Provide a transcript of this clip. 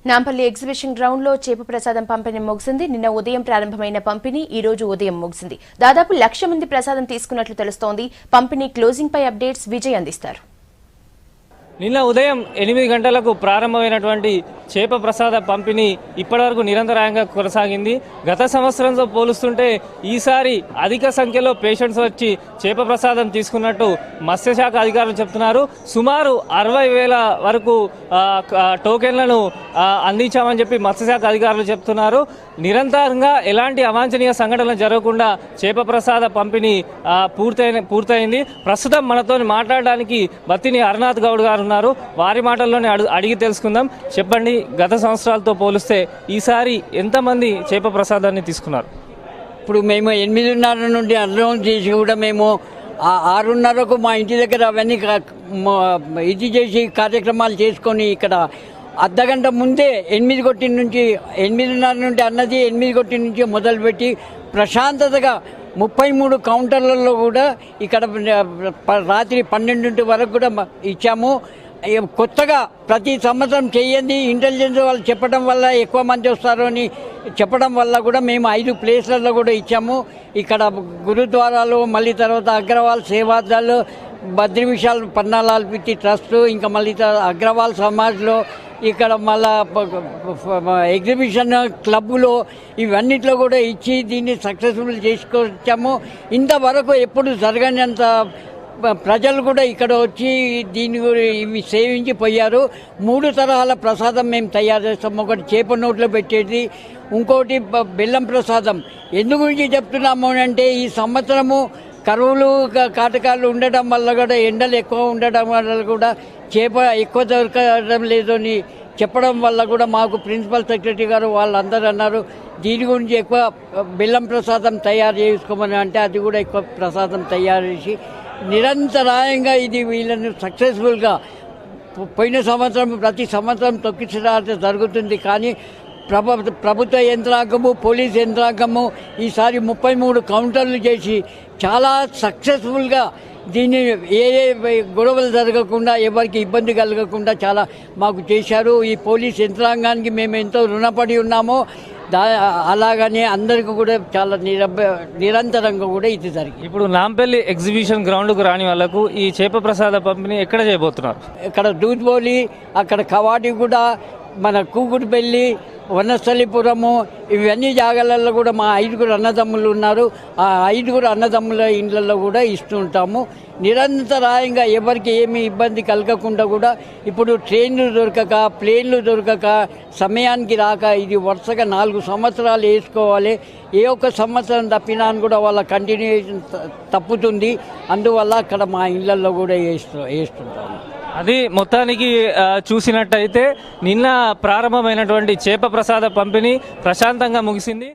Nampally exhibition ground లో చేప ప్రసాదం పంపిణీ ముగిసింది. నిన్న ఉదయం ప్రారంభమైన పంపిణీ ఈ రోజు ఉదయం ముగిసింది. దాదాపు 1,00,000 మంది ప్రసాదం తీసుకున్నట్లు తెలుస్తోంది. పంపిణీ క్లోజింగ్ పై అప్డేట్స్ విజయ్ అందిస్తారు. నిన్న ఉదయం 8 గంటలకు ప్రారంభమైనటువంటి చేప ప్రసాద పంపిణీ ఇప్పటివరకు నిరంతరాయంగా కొనసాగింది. గత సంవత్సరంతో పోలుస్తుంటే ఈసారి అధిక సంఖ్యలో పేషెంట్స్ వచ్చి చేప ప్రసాదం తీసుకున్నట్టు మత్స్యశాఖ అధికారులు చెప్తున్నారు. సుమారు 60,000 వరకు టోకెన్లను అందించామని చెప్పి మత్స్యశాఖ అధికారులు చెప్తున్నారు. నిరంతరంగా ఎలాంటి అవాంఛనీయ సంఘటనలు జరగకుండా చేప ప్రసాద పంపిణీ పూర్తయింది. ప్రస్తుతం మనతో మాట్లాడడానికి బత్తిని అరుణాథ్ గౌడ్ గారు ఉన్నారు. వారి మాటల్లోనే అడిగి తెలుసుకుందాం. చెప్పండి, గత సంవత్సరాలతో పోలిస్తే ఈసారి ఎంతమంది చేప ప్రసాదాన్ని తీసుకున్నారు? ఇప్పుడు మేము 8:30 నుండి అన్నం చేసి కూడా మేము 6:30కు మా ఇంటి దగ్గర అవన్నీ ఇది చేసి కార్యక్రమాలు చేసుకొని ఇక్కడ అర్ధగంట ముందే 8 కొట్టిన నుంచి 8:30 నుండి అన్నది 8 కొట్టిన నుంచి మొదలుపెట్టి ప్రశాంతతగా 33 కౌంటర్లలో కూడా ఇక్కడ రాత్రి 12 వరకు కూడా ఇచ్చాము. కొత్తగా ప్రతి సంవత్సరం చేయండి ఇంటెలిజెన్స్ వాళ్ళు చెప్పడం వల్ల ఎక్కువ మంది వస్తారు అని చెప్పడం వల్ల కూడా మేము 5 ప్లేస్లలో కూడా ఇచ్చాము. ఇక్కడ గురుద్వారాలు, మళ్ళీ తర్వాత అగ్రవాల్ సేవాదాలు, బద్రి విశాల్ పన్నాలాల్ పిత్తి ట్రస్ట్, ఇంకా మళ్ళీ అగ్రవాల్ సమాజ్లో, ఇక్కడ మళ్ళా ఎగ్జిబిషన్ క్లబ్లో ఇవన్నిట్లో కూడా ఇచ్చి దీన్ని సక్సెస్ఫుల్ చేసుకొచ్చాము. ఇంతవరకు ఎప్పుడు జరగనంత ప్రజలు కూడా ఇక్కడ వచ్చి దీన్ని ఇవి సేవించి పోయారు. 3 తరహాల ప్రసాదం మేము తయారు చేస్తాము. ఒకటి చేప నోట్లో పెట్టేది, ఇంకోటి బెల్లం ప్రసాదం. ఎందు గురించి చెప్తున్నాము అంటే ఈ సంవత్సరము కరువులు కాటకాలు ఉండటం వల్ల కూడా, ఎండలు ఎక్కువ ఉండటం వల్ల కూడా చేప ఎక్కువ దొరకడం లేదు అని చెప్పడం వల్ల కూడా మాకు ప్రిన్సిపల్ సెక్రటరీ గారు వాళ్ళందరూ అన్నారు దీని గురించి ఎక్కువ బెల్లం ప్రసాదం తయారు చేసుకోమని. అంటే అది కూడా ఎక్కువ ప్రసాదం తయారు చేసి నిరంతరాయంగా ఇది వీళ్ళని సక్సెస్ఫుల్గా పోయిన సంవత్సరం ప్రతి సంవత్సరం తొక్కిసలాట జరుగుతుంది. కానీ ప్రభుత్వ యంత్రాంగము, పోలీస్ యంత్రాంగము ఈసారి 33 కౌంటర్లు చేసి చాలా సక్సెస్ఫుల్గా దీన్ని ఏ గొడవలు జరగకుండా, ఎవరికి ఇబ్బంది కలగకుండా చాలా మాకు చేశారు. ఈ పోలీస్ యంత్రాంగానికి మేము ఎంతో రుణపడి ఉన్నాము. అలాగనే అందరికీ కూడా చాలా నిరంతరంగా కూడా ఇది జరిగింది. ఇప్పుడు నాంపల్లి ఎగ్జిబిషన్ గ్రౌండ్కు రాని వాళ్ళకు ఈ చేప ప్రసాద పంపిణీ ఎక్కడ చేయబోతున్నారు? ఇక్కడ దూద్బోలి, అక్కడ కవాడిగూడ, మన కూకుడుపల్లి, వనస్థలిపురము, ఇవన్నీ జాగాలలో కూడా మా 5 అన్నదమ్ములు ఉన్నారు. ఆ 5 అన్నదమ్ముల ఇండ్లలో కూడా ఇస్తుంటాము. నిరంతరాయంగా ఎవరికి ఏమీ ఇబ్బంది కలగకుండా కూడా ఇప్పుడు ట్రైన్లు దొరకక, ప్లేన్లు దొరకక, సమయానికి రాక ఇది వరుసగా 4 సంవత్సరాలు వేసుకోవాలి. ఏ ఒక్క సంవత్సరం తప్పినా కూడా వాళ్ళ కంటిన్యూషన్ తప్పుతుంది. అందువల్ల అక్కడ మా ఇళ్లలో కూడా వేస్తుంటాము. అది మొత్తానికి చూసినట్టయితే నిన్న ప్రారంభమైనటువంటి చేప ప్రసాద పంపిణీ ప్రశాంతంగా ముగిసింది.